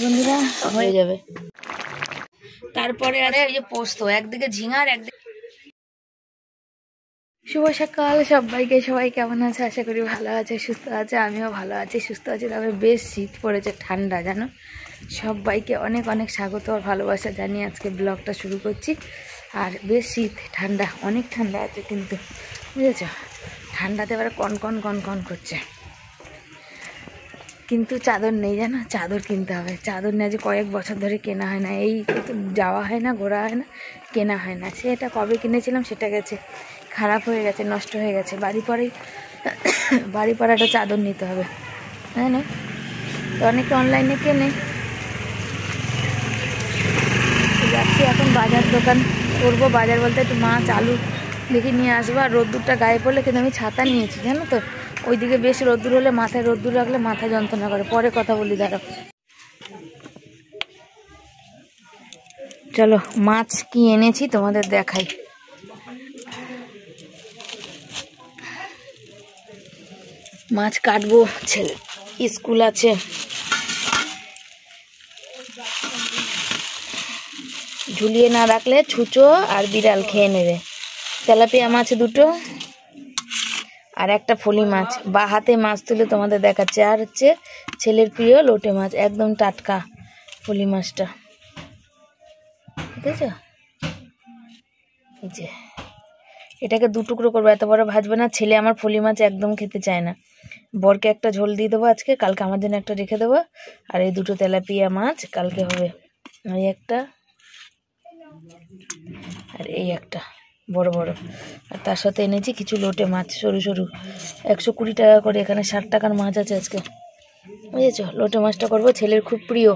বন্ধুরা হয়ে যাবে। তারপরে আছে এই যে পোস্ত, একদিকে ঝিঙার একদিকে। শুভ সকাল সবাইকে। সবাই কেমন আছে? আশা করি ভালো আছে, সুস্থ আছে। আমিও ভালো আছি, সুস্থ আছি। তবে বেশ শীত পড়েছে, ঠান্ডা জানো। সবাইকে অনেক অনেক স্বাগত আর ভালোবাসা জানিয়ে আজকে ব্লগটা শুরু করছি। আর বেশ শীত, ঠান্ডা, অনেক ঠান্ডা আছে কিন্তু, বুঝেছ? ঠান্ডাতে এবার কন কন কন কন করছে, কিন্তু চাদর নেই জানো। চাদর কিনতে হবে। চাদর নেই, যে কয়েক বছর ধরে কেনা হয় না। এই তো যাওয়া হয় না, ঘোরা হয় না, কেনা হয় না। সেটা কবে কিনেছিলাম সেটা গেছে, খারাপ হয়ে গেছে, নষ্ট হয়ে গেছে। বাড়ি পরে একটা চাদর নিতে হবে, তাই না? তো অনেকে অনলাইনে কেনে। যাচ্ছি এখন বাজার, দোকান করবো। বাজার বলতে একটু মাছ আলু দেখে নিয়ে আসবো। আর রোদ্দুরটা গায়ে পড়লে, কিন্তু আমি ছাতা নিয়েছি জানো তো। ওইদিকে বেশ রোদ্দুর হলে, মাথায় রোদ্দুর রাখলে মাথা যন্ত্রণা করে। পরে কথা বলি, দাঁড়াও। চলো মাছ কি এনেছি তোমাদের দেখাই। মাছ কাটবো, ছেলে স্কুল আছে। ঝুলিয়ে না রাখলে ছুঁচো আর বিড়াল খেয়ে নেবে। তেলাপিয়া মাছ দুটো আর একটা ফলি মাছ। বা হাতে মাছ তুলে তোমাদের দেখাচ্ছে। আর হচ্ছে ছেলের প্রিয় লোটে মাছ, একদম টাটকা ফলি মাছটা, বুঝেছ? এই যে এটাকে দু টুকরো করবো, এত বড় ভাজবে না। ছেলে আমার ফলি মাছ একদম খেতে চায় না। বরকে একটা ঝোল দিয়ে দেবো আজকে, কালকে আমার জন্য একটা রেখে দেবো। আর এই দুটো তেলাপিয়া মাছ কালকে হবে। এই একটা আর এই একটা বড় বড়। আর তার সাথে এনেছি কিছু লোটে মাছ, সরু সরু, 120 টাকা করে। এখানে 60 টাকার মাছ আছে আজকে, বুঝেছ? লোটে মাছটা করবো, ছেলের খুব প্রিয়।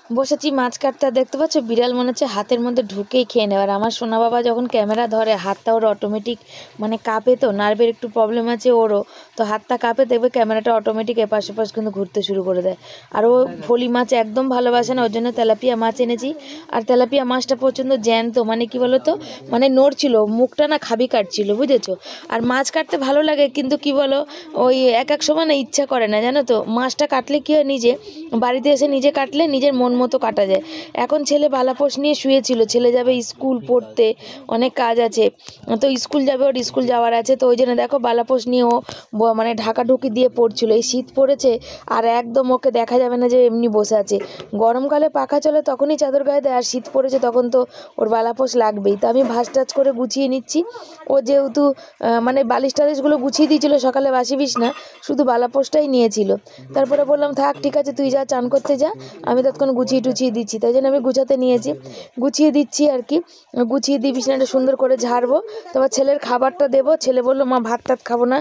বসেছি মাছ কাটতে। আর দেখতে পাচ্ছ বিড়াল মনে হচ্ছে হাতের মধ্যে ঢুকেই খেয়ে নেয়। আর আমার সোনা বাবা যখন ক্যামেরা ধরে, হাতটা ওর অটোমেটিক মানে কাঁপে, তো নার্ভের একটু প্রবলেম আছে ওরও, তো হাতটা কাঁপে, দেখবে ক্যামেরাটা অটোমেটিক এপাশ ওপাশ কিন্তু ঘুরতে শুরু করে দেয়। আর ও ফলি মাছ একদম ভালোবাসে না, ওর জন্য তেলাপিয়া মাছ এনেছি। আর তেলাপিয়া মাছটা প্রচণ্ড জ্যান্ত, মানে কি বলতো, মানে নড়ছিল, মুখটা না খাবি কাটছিল, বুঝেছো? আর মাছ কাটতে ভালো লাগে, কিন্তু কি বলো, ওই এক এক সময় না ইচ্ছা করে না, জানো তো। মাছটা কাটলে কি হয়, নিজে বাড়িতে এসে নিজে কাটলে নিজের মন মতো কাটা যায়। এখন ছেলে বালাপোষ নিয়ে শুয়েছিল, ছেলে যাবে স্কুল পড়তে, অনেক কাজ আছে, তো স্কুল যাবে, ওর স্কুল যাওয়ার আছে। তো ওই জন্য দেখো বালাপোষ নিয়ে ও মানে ঢাকাঢুকি দিয়ে পড়ছিল। এই শীত পড়েছে আর একদম ওকে দেখা যাবে না যে এমনি বসে আছে। গরমকালে পাখা চলে তখনই চাদর গায়ে দেয়, আর শীত পড়েছে তখন তো ওর বালাপোষ লাগবেই। তো আমি ভাঁজ টাজ করে গুছিয়ে নিচ্ছি। ও যেহেতু মানে বালিশ টালিশগুলো গুছিয়ে দিয়েছিল সকালে, বাসি বিছনা, শুধু বালাপোষটাই নিয়েছিল। তারপরে বললাম থাক, ঠিক আছে, তুই যা চান করতে যা, আমি তৎক্ষণ গুছিয়ে টুছিয়ে দিচ্ছি। তাই জন্য আমি গুছাতে নিয়েছি, গুছিয়ে দিচ্ছি আর কি। গুছিয়ে দিয়ে বিছানাটা সুন্দর করে ঝাড়বো। তারপর ছেলের খাবারটা দেবো। ছেলে বললো মা ভাত টাত খাবো না,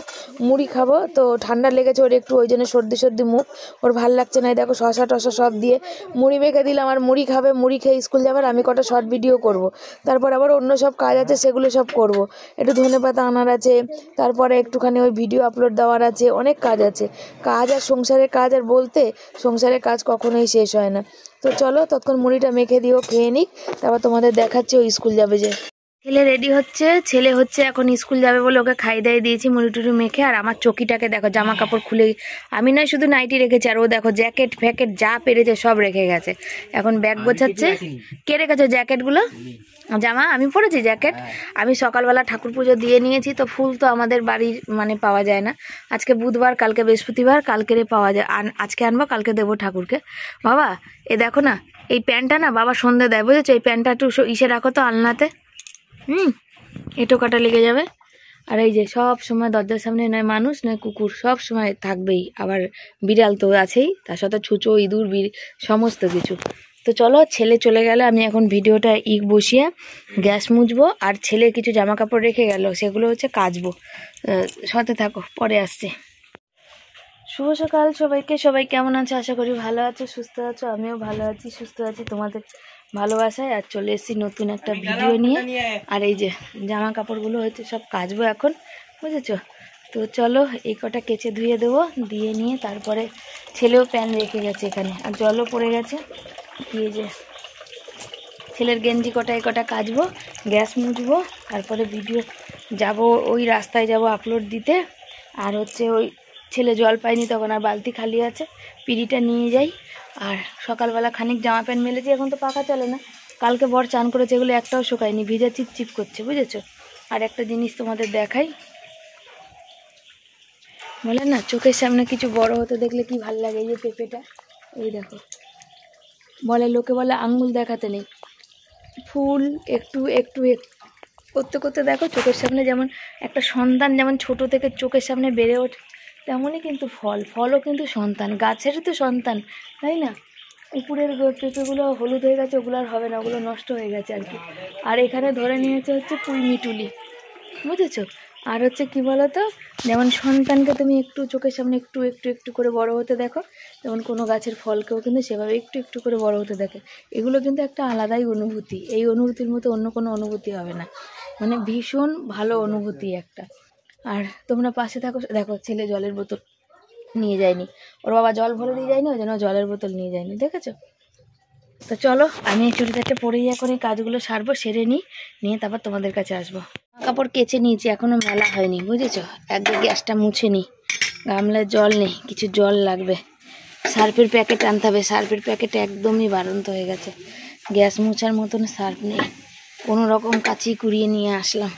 মুড়ি খাবো। তো ঠান্ডা লেগেছে ওর একটু, ওই জন্য সর্দি সর্দি মুখ, ওর ভাল লাগছে না। দেখো শশা টশা সব দিয়ে মুড়ি মেখে দিলাম। আর মুড়ি খাবে, মুড়ি খেয়ে স্কুল যাবার। আমি কটা শর্ট ভিডিও করব, তারপর আবার অন্য সব কাজ আছে, সেগুলো সব করব। একটু ধনেপাতা আনার আছে, তারপরে একটুখানি ওই ভিডিও আপলোড দেওয়ার আছে, অনেক কাজ আছে। কাজ আর সংসারের কাজ, আর বলতে সংসারের কাজ কখনোই শেষ হয় না। তো চলো ততক্ষণ মুড়িটা মেখে দিও, খেয়ে নিক, তারপর তোমাদের দেখাচ্ছি ও স্কুল যাবে যে। ছেলে রেডি হচ্ছে, ছেলে হচ্ছে এখন স্কুল যাবে বলে ওকে খাই দাই দিয়েছি মুড়ি টুড়ি মেখে। আর আমার চকিটাকে দেখো, জামা কাপড় খুলে, আমি নয় শুধু নাইটি রেখেছি, আর ও দেখো জ্যাকেট ফ্যাকেট যা পেরেছে সব রেখে গেছে। এখন ব্যাগ গোছাচ্ছে। কে রেখেছো জ্যাকেটগুলো? জামা আমি পরেছি জ্যাকেট। আমি সকালবেলা ঠাকুর পুজো দিয়ে নিয়েছি। তো ফুল তো আমাদের বাড়ির মানে পাওয়া যায় না। আজকে বুধবার, কালকে বৃহস্পতিবার, কালকেরে পাওয়া যায়। আজকে আনবো, কালকে দেবো ঠাকুরকে। বাবা এ দেখো না, এই প্যান্টটা না বাবা সন্ধে দেয়, বুঝেছো? এই প্যান্টটা একটু ইসে রাখো তো আলনাতে, এঁটো কাটা লেগে যাবে। আর এই যে সব সময় দরজার সামনে নয় মানুষ নয় কুকুর, সব সময় থাকবেই। আবার বিড়াল তো আছেই, তার সাথে ছুঁচো, ইঁদুর, সমস্ত কিছু। তো চলো, ছেলে চলে গেলে আমি এখন ভিডিওটা বসিয়ে গ্যাস মুছবো। আর ছেলে কিছু জামা কাপড় রেখে গেল, সেগুলো হচ্ছে কাচবো। সাথে থাকো, পরে আসছে। শুভ সকাল সবাইকে। সবাই কেমন আছে? আশা করি ভালো আছো, সুস্থ আছো। আমিও ভালো আছি, সুস্থ আছি তোমাদের ভালোবাসায়। আর চলে এসেছি নতুন একটা ভিডিও নিয়ে। আর এই যে জামা কাপড়গুলো হচ্ছে সব কাচবো এখন, বুঝেছো? তো চলো এই কটা কেচে ধুয়ে দেবো, দিয়ে নিয়ে তারপরে ছেলেও প্যান রেখে গেছে এখানে, আর জলও পড়ে গেছে। দিয়ে যে ছেলের গেঞ্জি কটা এই কটা কাচবো, গ্যাস মুছবো, তারপরে ভিডিও যাব, ওই রাস্তায় যাব আপলোড দিতে। আর হচ্ছে ওই ছেলে জল পায়নি তখন, আর বালতি খালি আছে, পিঁড়িটা নিয়ে যাই। আর সকালবেলা খানিক জামা প্যান্ট মেলেছি, এখন তো পাখা চলে না, কালকে বর চান করেছে, এগুলো একটাও শুকায়নি, ভিজা চিপচিপ করছে, বুঝেছো। আর একটা জিনিস তোমাদের দেখাই, বলে না চোখের সামনে কিছু বড় হতে দেখলে কি ভাল লাগে। এই যে পেঁপেটা, এই দেখো, বলে লোকে বলে আঙ্গুল দেখাতে নেই, ফুল একটু একটু করতে করতে দেখো চোখের সামনে, যেমন একটা সন্তান যেমন ছোট থেকে চোখের সামনে বেড়ে ওঠে, তেমনই কিন্তু ফলও কিন্তু সন্তান, গাছেরই তো সন্তান, তাই না। উপরের পেঁপেগুলো হলুদ হয়ে গেছে, ওগুলো আর হবে না, ওগুলো নষ্ট হয়ে গেছে আর কি। আর এখানে ধরে নিয়েছে হচ্ছে পুঁই মিটুলি, বুঝেছো। আর হচ্ছে কি বলো তো, যেমন সন্তানকে তুমি একটু চোখের সামনে একটু একটু একটু করে বড় হতে দেখো, যেমন কোনো গাছের ফলকেও কিন্তু সেভাবে একটু একটু করে বড় হতে দেখে। এগুলো কিন্তু একটা আলাদাই অনুভূতি, এই অনুভূতির মতো অন্য কোনো অনুভূতি হবে না, মানে ভীষণ ভালো অনুভূতি একটা। আর তোমরা পাশে থাকো। দেখো ছেলে জলের বোতল নিয়ে যায়নি, ওর বাবা জল ভরে দিয়ে যায়নি, ওই জন্য জলের বোতল নিয়ে যায়নি, দেখেছো। তো চলো আমি চুড়িদারটা পরে এখন এই কাজগুলো সারবো, সেরে নিয়ে তারপর তোমাদের কাছে আসবো। কাপড় কেচে নিয়েছি, এখনো মেলা হয়নি, বুঝেছো। একদিকে গ্যাসটা মুছে নিই, গামলায় জল নেই, কিছু জল লাগবে, সার্ফের প্যাকেট আনতে হবে, সার্ফের প্যাকেট একদমই বাড়ন্ত হয়ে গেছে, গ্যাস মোছার মতন সার্ফ নেই, কোনো রকম কাচি কুড়িয়ে নিয়ে আসলাম।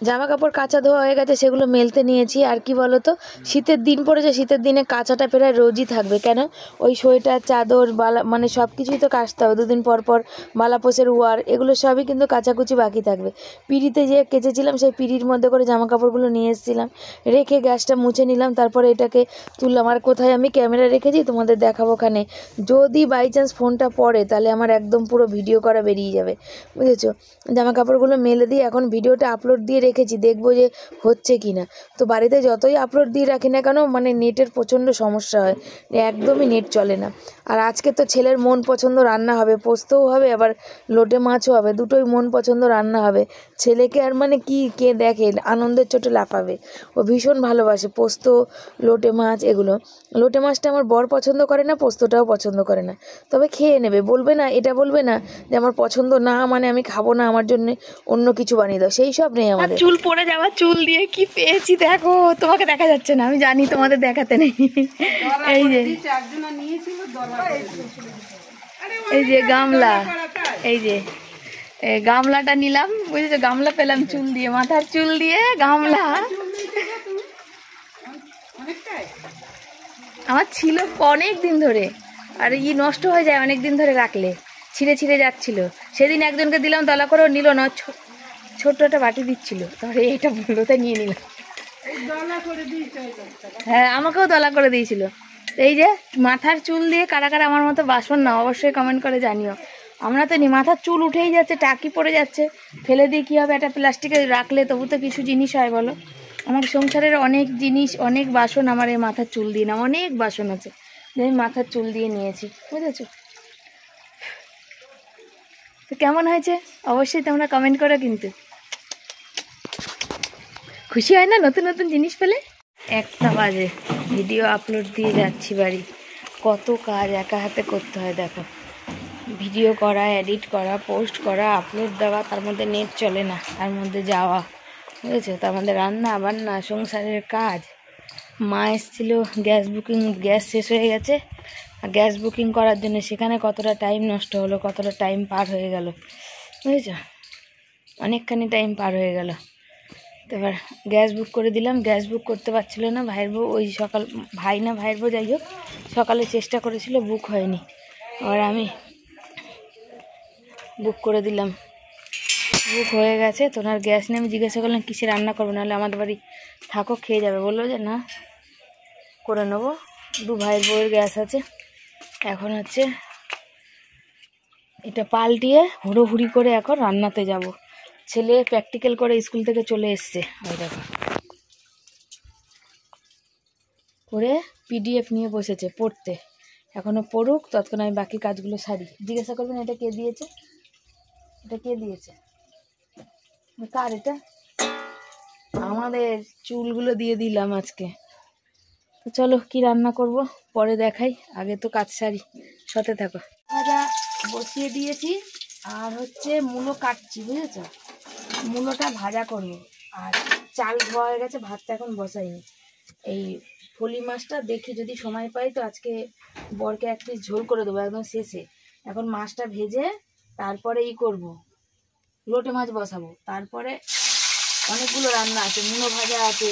জামা কাপড় কাচা ধোয়া হয়ে গেছে, সেগুলো মেলতে নিয়েছি। আর কি বলতো, শীতের দিন পড়েছে, শীতের দিনে কাচাটা প্রায় রোজই থাকবে, কেন ওই সোয়েটার চাদর বালা মানে সব কিছুই তো কাচতে হবে, দুদিন পর পর বালাপোষের ওয়ার, এগুলো সবই কিন্তু কাচাকুচি বাকি থাকবে। পিঁড়িতে যে কেচেছিলাম সেই পিঁড়ির মধ্যে করে জামা কাপড়গুলো নিয়ে এসেছিলাম, রেখে গ্যাসটা মুছে নিলাম, তারপরে এটাকে তুললাম। আর কোথায় আমি ক্যামেরা রেখেছি তোমাদের দেখাবো, ওখানে যদি বাই চান্স ফোনটা পড়ে তাহলে আমার একদম পুরো ভিডিও করা বেরিয়ে যাবে, বুঝেছো। জামা কাপড়গুলো মেলে দিয়ে এখন ভিডিওটা আপলোড দিয়ে রেখেছি, দেখবো যে হচ্ছে কি না। তো বাড়িতে যতই আপলোড দিয়ে রাখি না কেন, মানে নেটের প্রচণ্ড সমস্যা হয়, একদমই নেট চলে না। আর আজকে তো ছেলের মন পছন্দ রান্না হবে, পোস্তও হবে, আবার লোটে মাছও হবে, দুটোই মন পছন্দ রান্না হবে। ছেলেকে আর মানে কি কে দেখে, আনন্দের চোটে লাফাবে, ও ভীষণ ভালোবাসে পোস্ত, লোটে মাছ এগুলো। লোটে মাছটা আমার বর পছন্দ করে না, পোস্তটাও পছন্দ করে না, তবে খেয়ে নেবে, বলবে না, এটা বলবে না যে আমার পছন্দ না মানে আমি খাবো না, আমার জন্য অন্য কিছু বানিয়ে দাও, সেই সব নেই আমাদের। চুল পড়ে যাওয়া, চুল দিয়ে কি পেয়েছি দেখো, তোমাকে দেখা যাচ্ছে না, আমি জানি তোমাদের দেখাতে নেই। এই যে এই যে গামলা, এই যে গামলাটা নিলাম, বুঝেছো, গামলা পেলাম চুল দিয়ে, মাথার চুল দিয়ে গামলা। আমার ছিল অনেক দিন ধরে, আর নষ্ট হয়ে যায় অনেক দিন ধরে রাখলে, ছিঁড়ে ছিঁড়ে যাচ্ছিল। সেদিন একজনকে দিলাম, দলা করেও নিল না, ছোট্ট একটা বাটি দিচ্ছিল, তাহলে এইটা বললো, তাই নিয়ে নিলাম। হ্যাঁ আমাকেও দলা করে দিয়েছিল। এই যে মাথার চুল দিয়ে কারা কারা আমার মতো বাসন না, অবশ্যই কমেন্ট করে জানিও। আমরা তো নি, মাথার চুল উঠেই যাচ্ছে, টাকি পড়ে যাচ্ছে, ফেলে দিয়ে কী হবে, একটা প্লাস্টিকে রাখলে তবু তো কিছু জিনিস হয় বলো। আমার সংসারের অনেক জিনিস, অনেক বাসন আমার এই মাথার চুল দিয়ে না, অনেক বাসন আছে যে আমি মাথার চুল দিয়ে নিয়েছি, বুঝেছো। তো কেমন হয়েছে অবশ্যই তোমরা কমেন্ট করো কিন্তু। খুশি হয় না নতুন নতুন জিনিস পেলে? 1টা বাজে, ভিডিও আপলোড দিয়ে যাচ্ছি বাড়ি, কত কাজ একা হাতে করতে হয় দেখো, ভিডিও করা, এডিট করা, পোস্ট করা, আপলোড দেওয়া, তার মধ্যে নেট চলে না, তার মধ্যে যাওয়া, বুঝেছো, তার মধ্যে রান্না বান্না, সংসারের কাজ। মা এসেছিলো, গ্যাস শেষ হয়ে গেছে, আর গ্যাস বুকিং করার জন্য সেখানে কতটা টাইম নষ্ট হলো, কতটা টাইম পার হয়ে গেল, বুঝেছো, অনেকখানি টাইম পার হয়ে গেল। তো এবার গ্যাস বুক করে দিলাম, গ্যাস বুক করতে পারছিল না, ভাইয়ের বউ ওই সকাল, ভাই না ভাইয়ের বউ যাই হোক, সকালে চেষ্টা করেছিল, বুক হয়নি, আর আমি বুক করে দিলাম, বুক হয়ে গেছে। তো ওনার গ্যাস নিয়ে আমি জিজ্ঞাসা করলাম কিসে রান্না করবো, নাহলে আমাদের বাড়ি থাকো খেয়ে যাবে, বললো যে না করে নেবো, 2 ভাইয়ের বউয়ের গ্যাস আছে। এখন হচ্ছে এটা পাল্টিয়ে হুড়োহুড়ি করে এখন রান্নাতে যাব। ছেলে প্র্যাকটিক্যাল করে স্কুল থেকে চলে এসছে, ওই দেখো করে পিডিএফ নিয়ে বসেছে পড়তে, এখনো পড়ুক, ততক্ষণ আমি বাকি কাজগুলো সারি। জিজ্ঞাসা করবেন এটা কে দিয়েছে, এটা কে দিয়েছে, কার এটা, আমাদের চুলগুলো দিয়ে দিলাম আজকে, তো চলো কি রান্না করব পরে দেখাই, আগে তো কাজ সারি, সাথে থাকো। ভাজা বসিয়ে দিয়েছি আর হচ্ছে মূলো কাটছি, বুঝেছো? মূলোটা ভাজা করবো। আর চাল ধোয়া হয়ে গেছে, ভাতটা এখন বসাইনি। এই ফলি মাছটা দেখি যদি সময় পাই তো আজকে বরকে এক পিস ঝোল করে দেবো একদম শেষে। এখন মাছটা ভেজে তারপরে করব, লোটে মাছ বসাবো। তারপরে অনেকগুলো রান্না আছে, মূলো ভাজা আছে,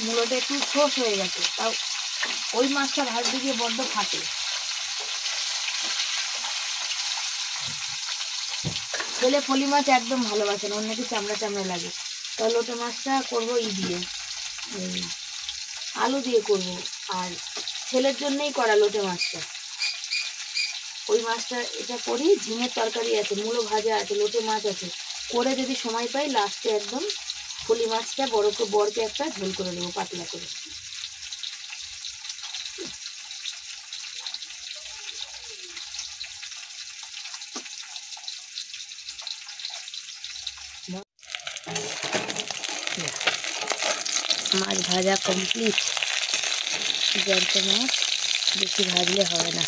মূলোটা একটু শোষ হয়ে গেছে, তাও ওই মাছটা ভাজতে গিয়ে বড্ড ফাটে। ছেলে ফলি মাছ একদম ভালোবাসে না, ওর নাকি চামড়া চামড়া লাগে। তা লোটে মাছটা করবো দিয়ে আলু দিয়ে করব। আর ছেলের জন্যই করা লোটে মাছটা, ওই মাছটা এটা করি। ঝিঙের তরকারি আছে, মূলো ভাজা আছে, লোটে মাছ আছে, করে যদি সময় পাই লাস্টে একদম ফলি মাছটা বরকে একটা ঝোল করে দেবো পাতলা করে। মাছ ভাজা কমপ্লিট। জ্যান্ত মাছ বেশি ভাজলে হবে না।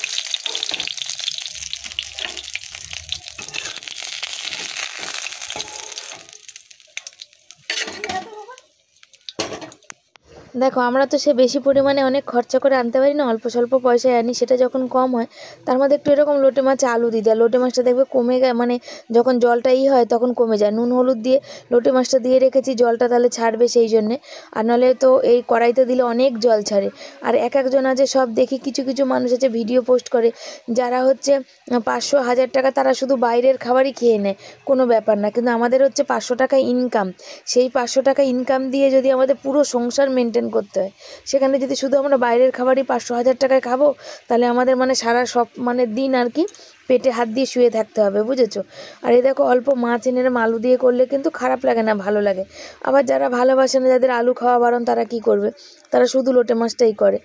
দেখো আমরা তো সে বেশি পরিমাণে অনেক খরচা করে আনতে পারি না, অল্প স্বল্প পয়সায় আনি। সেটা যখন কম হয় তার মধ্যে একটু এরকম লোটে মাছে আলু দিয়ে দেয়। লোটে মাছটা দেখবে কমে যায়, মানে যখন জলটা হয় তখন কমে যায়। নুন হলুদ দিয়ে লোটে মাছটা দিয়ে রেখেছি, জলটা তাহলে ছাড়বে সেই জন্যে। আর নাহলে তো এই কড়াইতে দিলে অনেক জল ছাড়ে। আর এক একজন আছে, সব দেখি কিছু কিছু মানুষ আছে ভিডিও পোস্ট করে, যারা হচ্ছে 500-1000 টাকা তারা শুধু বাইরের খাবারই খেয়ে নেয়, কোনো ব্যাপার না। কিন্তু আমাদের হচ্ছে 500 টাকা ইনকাম, সেই 500 টাকা ইনকাম দিয়ে যদি আমাদের পুরো সংসার মেনটেন করতে হয়, সেখানে যদি শুধু আমরা বাইরের খাবারই 500-1000 টাকায় খাবো, তাহলে আমাদের মানে সারা সব মানে দিন আর কি পেটে হাত দিয়ে শুয়ে থাকতে হবে, বুঝেছো? আর এই দেখো অল্প মাছ এনে আলু দিয়ে করলে কিন্তু খারাপ লাগে না, ভালো লাগে। আবার যারা ভালোবাসে না, যাদের আলু খাওয়া বারণ, তারা কি করবে? তারা শুধু লোটে মাছটাই করে।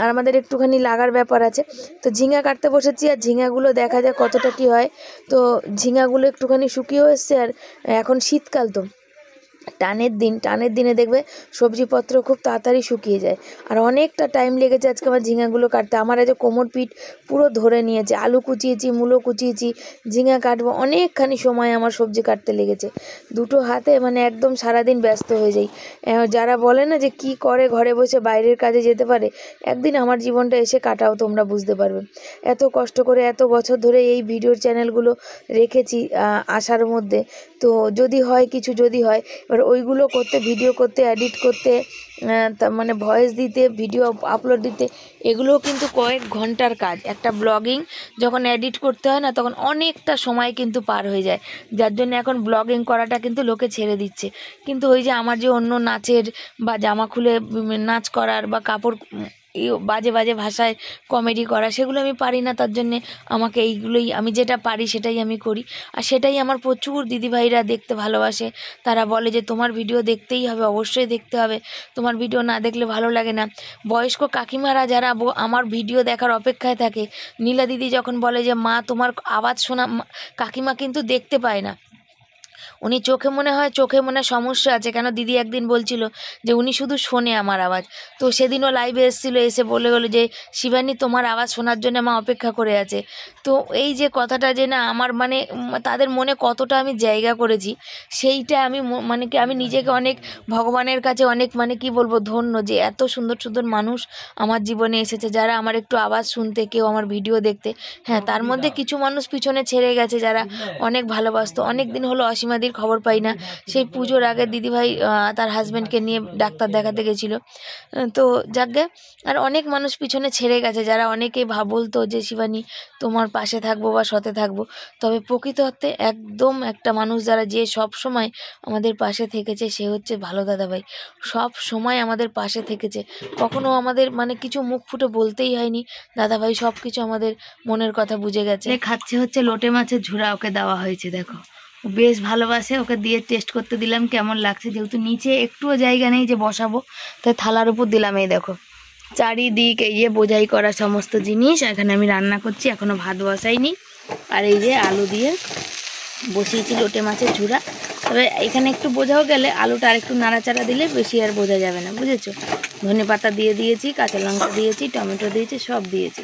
আর আমাদের একটুখানি লাগার ব্যাপার আছে। তো ঝিঙা কাটতে বসেছি, আর ঝিঙাগুলো দেখা যায় কতটা কি হয়। তো ঝিঙাগুলো একটুখানি শুকিয়েও এসছে, আর এখন শীতকাল তো টানের দিনে দেখবে সবজিপত্র খুব তাড়াতাড়ি শুকিয়ে যায়। আর অনেকটা টাইম লেগেছে আজকে আমার ঝিঙাগুলো কাটতে। আমার আজ কোমর পিঠ পুরো ধরে নিয়েছে। আলু কুচিয়েছি, মূলো কুচিয়েছি, ঝিঙা কাটবো, অনেকখানি সময় আমার সবজি কাটতে লেগেছে। দুটো হাতে মানে একদম সারাদিন ব্যস্ত হয়ে যাই। যারা বলে না যে কি করে ঘরে বসে বাইরের কাজে যেতে পারে, একদিন আমার জীবনটা এসে কাটাও, তোমরা বুঝতে পারবে। এত কষ্ট করে এত বছর ধরে এই ভিডিওর চ্যানেলগুলো রেখেছি আশার মধ্যে। তো যদি হয় কিছু, যদি হয়, এবার ওইগুলো করতে, ভিডিও করতে, এডিট করতে, মানে ভয়েস দিতে, ভিডিও আপলোড দিতে, এগুলোও কিন্তু কয়েক ঘন্টার কাজ। একটা ব্লগিং যখন এডিট করতে হয় না, তখন অনেকটা সময় কিন্তু পার হয়ে যায়। যার জন্য এখন ব্লগিং করাটা কিন্তু লোকে ছেড়ে দিচ্ছে। কিন্তু ওই যে আমার যে অন্য নাচের বা জামা খুলে নাচ করার বা কাপড় বাজে বাজে ভাষায় কমেডি করা, সেগুলো আমি পারি না। তার জন্যে আমাকে এইগুলোই, আমি যেটা পারি সেটাই আমি করি। আর সেটাই আমার প্রচুর দিদিভাইরা দেখতে ভালোবাসে। তারা বলে যে তোমার ভিডিও দেখতেই হবে, অবশ্যই দেখতে হবে, তোমার ভিডিও না দেখলে ভালো লাগে না। বয়স্ক কাকিমারা যারা আমার ভিডিও দেখার অপেক্ষায় থাকে, নীলা দিদি যখন বলে যে মা তোমার আওয়াজ শোনা, কাকিমা কিন্তু দেখতে পায় না, উনি চোখে মনে সমস্যা আছে। কেন দিদি একদিন বলছিল যে উনি শুধু শোনে আমার আওয়াজ। তো সেদিনও লাইভে এসেছিলো, এসে বলে গেলো যে শিবানী তোমার আওয়াজ শোনার জন্য মা অপেক্ষা করে আছে। তো এই যে কথাটা যে না আমার মানে তাদের মনে কতটা আমি জায়গা করেছি, সেইটা আমি মানে কি আমি নিজেকে অনেক ভগবানের কাছে অনেক মানে কি বলবো ধন্য, যে এত সুন্দর সুন্দর মানুষ আমার জীবনে এসেছে, যারা আমার একটু আওয়াজ শুনতে, কেউ আমার ভিডিও দেখতে। হ্যাঁ, তার মধ্যে কিছু মানুষ পিছনে ছেড়ে গেছে, যারা অনেক ভালোবাসতো। অনেক দিন হলো অসীমাদির খবর পাই না। সেই পুজোর আগে দিদিভাই তার হাজব্যান্ডকে নিয়ে ডাক্তার দেখাতে গেছিলো। তো যাকগে, আর অনেক মানুষ পিছনে ছেড়ে গেছে, যারা অনেকেই বলতো যে শিবানী তোমার পাশে থাকবো বা সাথে থাকবো। তবে প্রকৃত অর্থে একদম একটা মানুষ যারা যে সব সময় আমাদের পাশে থেকেছে, সে হচ্ছে ভালো দাদাভাই। সব সময় আমাদের পাশে থেকেছে, কখনো আমাদের মানে কিছু মুখ ফুটে বলতেই হয়নি। দাদাভাই সব কিছু আমাদের মনের কথা বুঝে গেছে। খাচ্ছে হচ্ছে লোটে মাছের ঝুরা, ওকে দেওয়া হয়েছে, দেখো বেশ ভালোবাসে। ওকে দিয়ে টেস্ট করতে দিলাম কেমন লাগছে, যেহেতু নিচে একটুও জায়গা নেই যে বসাবো, তাই থালার উপর দিলাম। এই দেখো চারিদিক এই যে বোঝাই করা সমস্ত জিনিস, এখানে আমি রান্না করছি, এখনো ভাত বসাইনি। আর এই যে আলু দিয়ে বসিয়েছি লোটে মাছের ঝুরা। তবে এখানে একটু বোঝাও গেলে আলুটা আর একটু নাড়াচাড়া দিলে বেশি আর বোঝা যাবে না, বুঝেছো। ধনেপাতা দিয়ে দিয়েছি, কাঁচা লঙ্কা দিয়েছি, টমেটো দিয়েছি, সব দিয়েছি।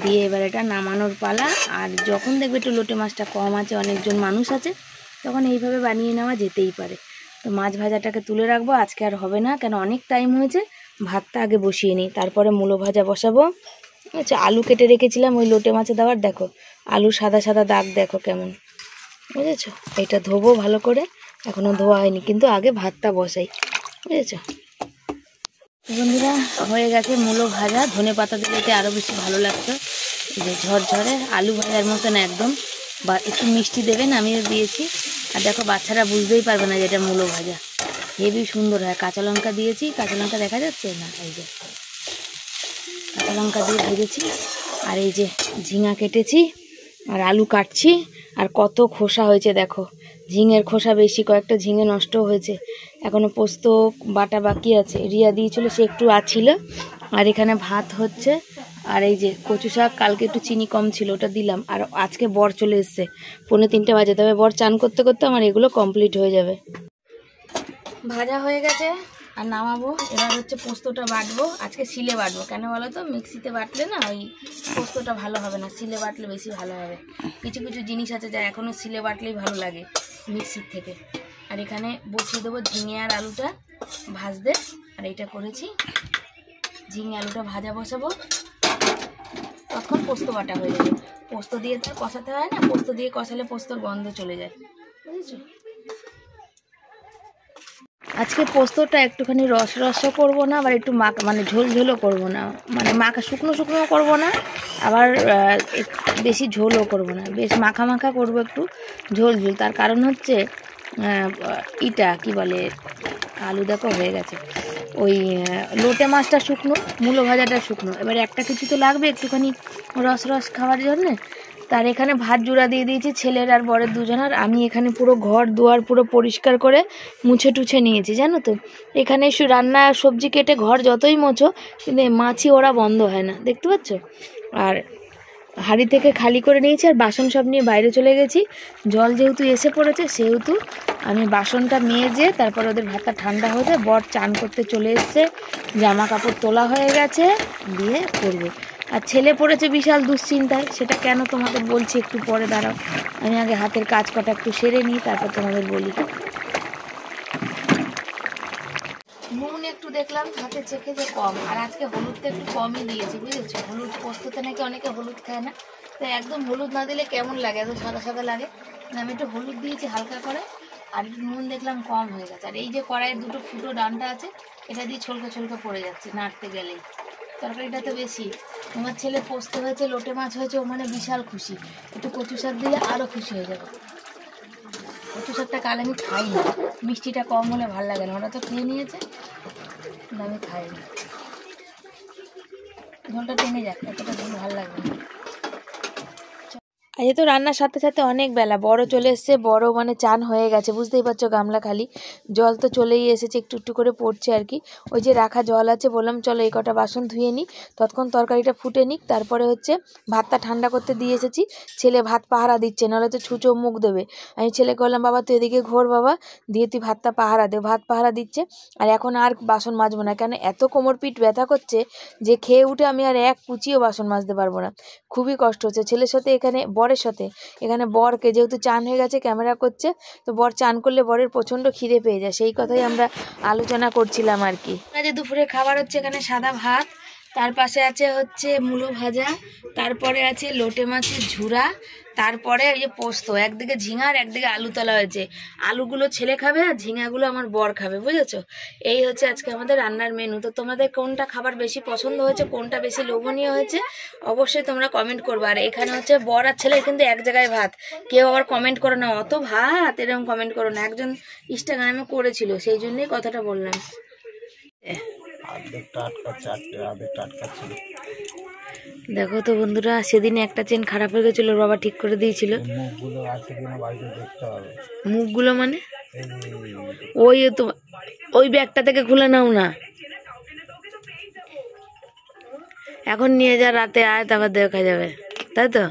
দিয়ে এবার এটা নামানোর পালা। আর যখন দেখবে একটু লোটে মাছটা কম আছে, অনেকজন মানুষ আছে, তখন এইভাবে বানিয়ে নেওয়া যেতেই পারে। তো মাছ ভাজাটাকে তুলে রাখবো, আজকে আর হবে না, কেন অনেক টাইম হয়েছে। ভাতটা আগে বসিয়ে নিই, তারপরে মূলো ভাজা বসাবো। আচ্ছা, আলু কেটে রেখেছিলাম ওই লোটে মাছে দেওয়ার, দেখো আলু সাদা সাদা দাগ দেখো কেমন, বুঝেছো। এটা ধোবো ভালো করে, এখনও ধোয়া হয়নি, কিন্তু আগে ভাতটা বসাই, বুঝেছো। বন্ধুরা হয়ে গেছে মূলো ভাজা, ধনেপাতা দিলে আরও বেশি ভালো লাগতো। এই যে ঝরঝরে আলু ভাজার মতন একদম, বা একটু মিষ্টি দেবেন, আমিও দিয়েছি। আর দেখো বাচ্চারা বুঝতেই পারবে না যে এটা মূলো ভাজা, হেবি সুন্দর হয়। কাঁচা লঙ্কা দিয়েছি, কাঁচা লঙ্কা দেখা যাচ্ছে না, এই যে কাঁচা লঙ্কা দিয়ে ভেজেছি। আর এই যে ঝিঙা কেটেছি, আর আলু কাটছি। আর কত খোসা হয়েছে দেখো, ঝিঙের খোসা বেশি, কয়েকটা ঝিঙে নষ্ট হয়েছে। এখনও পোস্ত বাটা বাকি আছে, রিয়া দিয়েছিল, সে একটু আছিল। আর এখানে ভাত হচ্ছে। আর এই যে কচু শাক, কালকে একটু চিনি কম ছিল, ওটা দিলাম। আর আজকে বর চলে এসছে, 2:45 বাজে, তবে বর চান করতে করতে আমার এগুলো কমপ্লিট হয়ে যাবে। ভাজা হয়ে গেছে, আর নামাবো। এবার হচ্ছে পোস্তটা বাটবো, আজকে শিলে বাটবো। কেন বলো তো, মিক্সিতে বাটলে না ওই পোস্তটা ভালো হবে না, শিলে বাটলে বেশি ভালো হবে। কিছু কিছু জিনিস আছে যা এখনও শিলে বাটলেই ভালো লাগে মিক্সির থেকে। আর এখানে বসিয়ে দেবো ঝিঙে আর আলুটা ভাজতে। আর এইটা করেছি, ঝিঙে আলুটা ভাজা বসাবো, তখন পোস্ত বাটা হয়ে যাবে। পোস্ত দিয়ে তো কষাতে হয় না, পোস্ত দিয়ে কষালে পোস্তর গন্ধ চলে যায়, বুঝেছো। আজকে পোস্তটা একটুখানি রসও করবো না, আবার একটু মানে ঝোলও করবো না, মানে শুকনো করবো না, আবার বেশি ঝোলও করবো না, বেশ মাখা করবো, একটু ঝোল। তার কারণ হচ্ছে ইটা কি বলে, আলু দেখো হয়ে গেছে, ওই লোটে মাছটা শুকনো, মূলো ভাজাটা শুকনো, এবার একটা কিছু তো লাগবে একটুখানি রস খাওয়ার জন্যে। তার এখানে ভাত জোড়া দিয়ে দিয়েছি ছেলের আর বরের দুজনের। আমি এখানে পুরো ঘর দুয়ার পুরো পরিষ্কার করে মুছে নিয়েছি, জানো তো। এখানে রান্না সবজি কেটে ঘর যতই মোছো, কিন্তু মাছি ওরা বন্ধ হয় না, দেখতে পাচ্ছ। আর হাঁড়ি থেকে খালি করে নিয়েছি, আর বাসন সব নিয়ে বাইরে চলে গেছি। জল যেহেতু এসে পড়েছে, সেহেতু আমি বাসনটা মেজে তারপর ওদের ভাতটা ঠান্ডা হয়ে যায়। বর চান করতে চলে এসছে, জামা কাপড় তোলা হয়ে গেছে, দিয়ে করবে। আর ছেলে পড়েছে বিশাল দুশ্চিন্তায়, সেটা কেন তোমাদের বলছি একটু পরে, দাঁড়াও। আমি আগে হাতের কাজ কটা একটু সেরে নিই, তারপর তোমাদের বলি। নুন একটু দেখলাম হাতে চেখে যে কম, আর আজকে হলুদটা একটু কমই দিয়েছি, বুঝেছো। হলুদ পোস্ততে নাকি অনেকে হলুদ খায় না, তো একদম হলুদ না দিলে কেমন লাগে, একদম সাদা সাদা লাগে। আমি একটু হলুদ দিয়েছি হালকা করে, আর একটু নুন দেখলাম কম হয়ে গেছে। আর এই যে কড়াইয়ের দুটো ফুটো ডান্ডা আছে, এটা দিয়ে ছলকে পড়ে যাচ্ছে নাড়তে গেলেই। তরকারিটা তো বেশি। আমার ছেলে পোস্ত হয়েছে, লোটে মাছ হয়েছে, ও মানে বিশাল খুশি। একটু কচু শাক দিলে আরও খুশি হয়ে যাবে। কচু শাকটা কাল আমি খাইনি, মিষ্টিটা কম হলে ভালো লাগে না, ওরা তো খেয়ে নিয়েছে, আমি খাইনি। ঝোলটা টেনে যাক, এতটা ঝোল ভালো লাগবে না। আজ তো রান্নার সাথে সাথে অনেক বেলা, বড় চলে এসছে, বড় মানে চান হয়ে গেছে, বুঝতেই পারছো, গামলা খালি, জল তো চলেই এসেছে, একটু করে পড়ছে আর কি। ওই যে রাখা জল আছে, বললাম চলো এই কটা বাসন ধুয়ে নিই, ততক্ষণ তরকারিটা ফুটে নিক। তারপরে হচ্ছে ভাতটা ঠান্ডা করতে দিয়ে এসেছি, ছেলে ভাত পাহারা দিচ্ছে, নাহলে তো ছুঁচো মুখ দেবে। আমি ছেলেকে বললাম বাবা তুই এদিকে ঘোর বাবা, দিয়ে তুই ভাতটা পাহারা দে, ভাত পাহারা দিচ্ছে। আর এখন আর বাসন মাজবো না, কেন এত কোমর পিঠ ব্যথা করছে যে খেয়ে উঠে আমি আর এক কুচিও বাসন মাজতে পারবো না, খুবই কষ্ট হচ্ছে। ছেলের সাথে এখানে বরের সাথে, এখানে বরকে যেহেতু চান হয়ে গেছে, ক্যামেরা করছে, তো বর চান করলে বরের প্রচণ্ড খিদে পেয়ে যায়, সেই কথাই আমরা আলোচনা করছিলাম আর কি। আজ দুপুরে খাবার হচ্ছে এখানে সাদা ভাত, তার পাশে আছে হচ্ছে মূলো ভাজা, তারপরে আছে লোটে মাছের ঝুরা, তারপরে ওই যে পোস্ত, একদিকে ঝিঙা আর একদিকে আলু তলা হয়েছে। আলুগুলো ছেলে খাবে আর ঝিঙাগুলো আমার বর খাবে, বুঝেছো। এই হচ্ছে আজকে আমাদের রান্নার মেনু। তো তোমাদের কোনটা খাবার বেশি পছন্দ হয়েছে, কোনটা বেশি লোভনীয় হয়েছে, অবশ্যই তোমরা কমেন্ট করবে। আর এখানে হচ্ছে বর আর ছেলে কিন্তু এক জায়গায় ভাত, কেউ আবার কমেন্ট করো না অত ভাত, এরকম কমেন্ট করো না। একজন ইনস্টাগ্রামে করেছিল, সেই জন্যই কথাটা বললাম। দেখো তো বন্ধুরা, সেদিনে একটা চেন খারাপ হয়ে গেছিল, বাবা ঠিক করে দিয়েছিল। মুখগুলো মানে ওই তো, ওই ব্যাগটা থেকে খুলে নাও না, এখন নিয়ে যা, রাতে আয়, তারপর দেখা যাবে, তাই তো।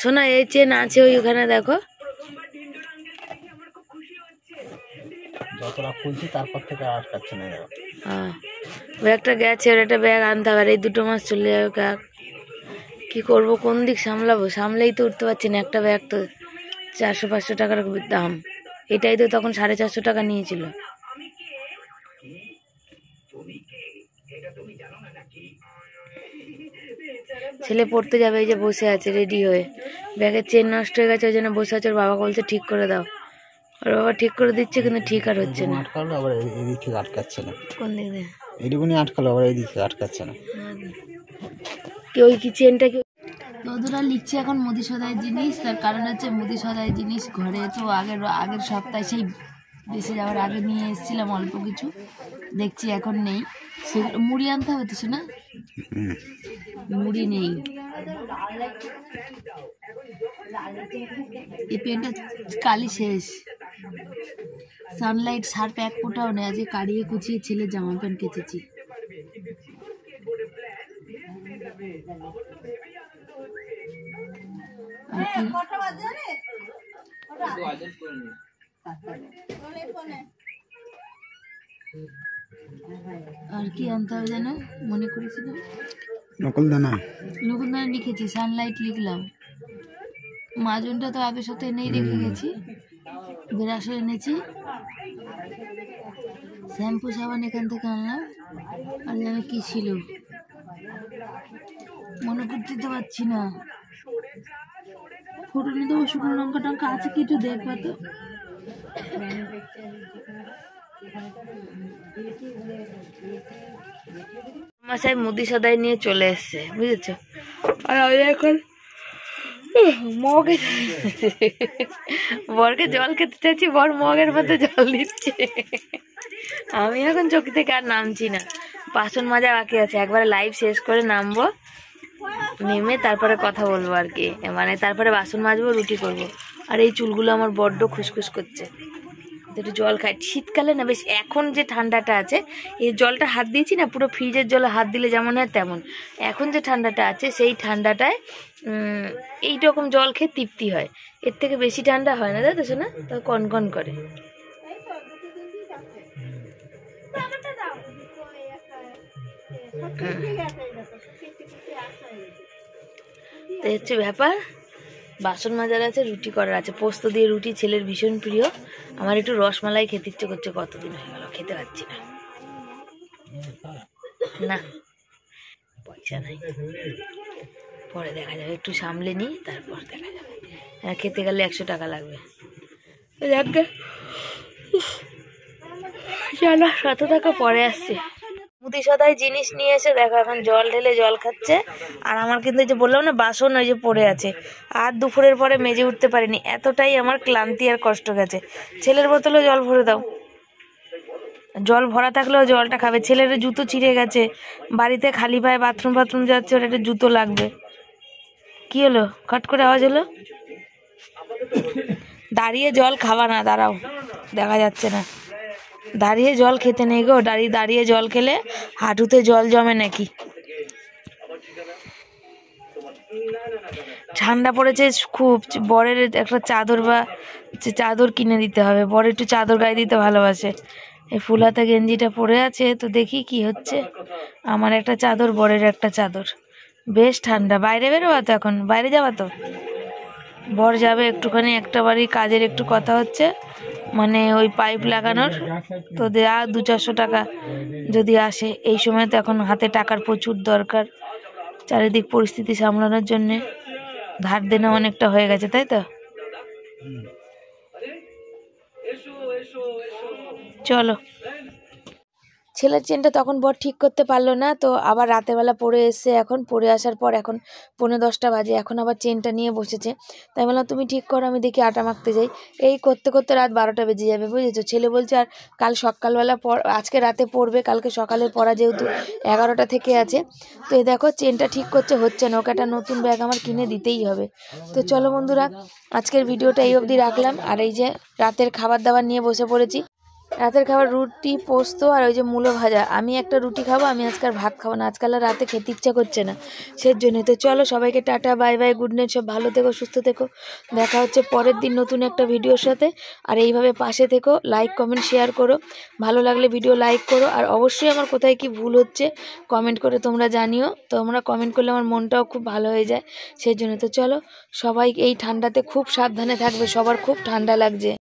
শোনা এই চেন আছে ওইখানে দেখো, যতটা খুলছি তারপর থেকে আর কাটছে না। হ্যাঁ ব্যাগটা গেছে, ওর একটা ব্যাগ আনতে হবে, এই 2 মাস চলে যাবে। কাক কি করবো, কোন দিক সামলাবো, সামলেই তো উঠতে পারছি না। একটা ব্যাগ তো 400-500 টাকার দাম, এটাই তো তখন 450 টাকা নিয়েছিল। ছেলে পড়তে যাবে, এই যে বসে আছে রেডি হয়ে, ব্যাগের চেন নষ্ট হয়ে গেছে ওই জন্য বসে আছে। ওর বাবা বলছে ঠিক করে দাও, ওর বাবা ঠিক করে দিচ্ছে, কিন্তু ঠিক আর হচ্ছে না। আটকালো আবার এদিক থেকে আটকাচ্ছে না। কোন দিক দিয়ে? এইটুকুনি আটকালো, আবার এদিক থেকে আটকাচ্ছে না। কেউ কি চেনটা কি ওরা লিখছে এখন মুদি সদাই জিনিস, তার কারণ হচ্ছে মুদি সদাই জিনিস ঘরে তো আগের সপ্তাহে সেই দেশে যাওয়ার আগে নিয়ে এসেছিলাম অল্প কিছু, দেখছি এখন নেই। সেগুলো মুড়ি আনতে হবে তো না, মুড়ি নেই। এই পেনটা কালি শেষ, সানলাইট সার্ফ এক ফোঁটাও নেই। আজকে কাড়িয়ে কুচিয়ে ছেলে জামা প্যান্ট কেচেছি। আর কি আনতে হবে যেন মনে করেছিল, নকুলদানা লিখেছি, সানলাইট লিখলাম। মাজনটা তো আগের সাথে এনেই রেখে গেছি, ব্রাশও এনেছি, শ্যাম্পু সাবান এখান থেকে আনলাম। আর যেন কি ছিল মনে করতে তো পারছি না। ফোটনে দেবো, শুকনো লঙ্কা টঙ্কা আছে কি একটু দেখবা তো। মশাই মুদি সদাই নিয়ে চলে এসছে, বুঝেছো। আর আমি এখন মগে বরকে জল খেতে চাইছি, বর মগের মধ্যে জল দিচ্ছে। আমি এখন চৌকি থেকে আর নামছি না, বাসন মাজা বাকি আছে, একবারে লাইভ শেষ করে নামবো, নেমে তারপরে কথা বলবো আর কি, মানে তারপরে বাসন মাজবো, রুটি করবো। আর এই চুলগুলো আমার বড্ড খুসখুস করছে, একটু জল খাই। শীতকালে না বেশ, এখন যে ঠান্ডাটা আছে, এই জলটা হাত দিয়েছি না, পুরো ফ্রিজের জলে হাত দিলে যেমন হয় তেমন। এখন যে ঠান্ডাটা আছে সেই ঠান্ডাটায় এইরকম জল খেয়ে তৃপ্তি হয়, এর থেকে বেশি ঠান্ডা হয় না, তাই তো শোনা, তো কনকন করে। তো হচ্ছে ব্যাপার, বাসন মাজার আছে, রুটি করার আছে, পোস্ত দিয়ে রুটি ছেলের ভীষণ প্রিয়। আমার একটু রসমালাই খেতে ইচ্ছে করছে, কতদিন হয়ে গেল খেতে পাচ্ছি না, না পয়সা নাই, পরে দেখা যাবে, একটু সামলে নিই তারপর দেখা যাবে। খেতে গেলে 100 টাকা লাগবে। চলো 100 টাকা পরে আসছে। মুদি সদাই জিনিস নিয়ে এসে দেখো এখন জল ঢেলে জল খাচ্ছে। আর আমার কিন্তু এই যে বললাম না বাসন ওই যে পড়ে আছে, আর দুপুরের পরে মেজে উঠতে পারিনি, এতটাই আমার ক্লান্তি আর কষ্ট গেছে। ছেলের বোতলে জল ভরে দাও, জল ভরা থাকলেও জলটা খাবে। ছেলের জুতো ছিঁড়ে গেছে, বাড়িতে খালি পায়ে বাথরুম যাচ্ছে, ওর একটা জুতো লাগবে। কি হলো, খট করে আওয়াজ হলো? দাঁড়িয়ে জল খাবা না, দাঁড়াও, দেখা যাচ্ছে না। দাঁড়িয়ে জল খেতে নেই গো, দাঁড়িয়ে জল খেলে হাঁটুতে জল জমে নাকি। ঠান্ডা পড়েছে খুব, বরের একটা চাদর বা চাদর কিনে দিতে হবে, বর একটু চাদর গায়ে দিতে ভালোবাসে। এই ফুল হাতা গেঞ্জিটা পরে আছে, তো দেখি কি হচ্ছে। আমার একটা চাদর, বরের একটা চাদর, বেশ ঠান্ডা। বাইরে বেরোবা তো, এখন বাইরে যাবা তো? বর যাবে একটুখানি, একটা বাড়ি কাজের একটু কথা হচ্ছে, মানে ওই পাইপ লাগানোর, তো দেয়া 200-400 টাকা যদি আসে। এই সময় তো এখন হাতে টাকার প্রচুর দরকার, চারিদিক পরিস্থিতি সামলানোর জন্যে ধার দেনা অনেকটা হয়ে গেছে, তাই তো। চলো, ছেলের চেনটা তখন বর ঠিক করতে পারলো না, তো আবার রাতেরবেলা পরে এসছে। এখন পরে আসার পর এখন 9:45 বাজে, এখন আবার চেনটা নিয়ে বসেছে। তাই বললাম তুমি ঠিক করো, আমি দেখি আটা মাখতে যাই। এই করতে করতে রাত 12টা বেজে যাবে, বুঝেছো। ছেলে বলছে আর কাল সকালবেলা আজকে রাতে পড়বে, কালকে সকালের পড়া যেহেতু 11টা থেকে আছে। তো এই দেখো চেনটা ঠিক করছে, হচ্ছে না। ওকে একটা নতুন ব্যাগ আমার কিনে দিতেই হবে। তো চলো বন্ধুরা, আজকের ভিডিওটা এই অবধি রাখলাম। আর এই যে রাতের খাবার দাবার নিয়ে বসে পড়েছি। রাতের খাবার রুটি পোস্ত আর ওই যে মূলো ভাজা। আমি একটা রুটি খাবো, আমি আজকে আর ভাত খাবো না, আজকাল আর রাতে খেতে ইচ্ছা করছে না, সেই জন্য। তো চলো সবাইকে tata bye bye, good night, সব ভালো থেকো সুস্থ থেকো, দেখা হচ্ছে পরের দিন নতুন একটা ভিডিওর সাথে। আর এইভাবে পাশে থেকো, লাইক কমেন্ট শেয়ার করো, ভালো লাগলে ভিডিও লাইক করো। আর অবশ্যই আমার কোথায় কি ভুল হচ্ছে কমেন্ট করে তোমরা জানিও, তোমরা কমেন্ট করলে আমার মনটাও খুব ভালো হয়ে যায়, সেই জন্য। তো চলো সবাই এই ঠান্ডাতে খুব সাবধানে থাকবে, সবার খুব ঠান্ডা লাগছে।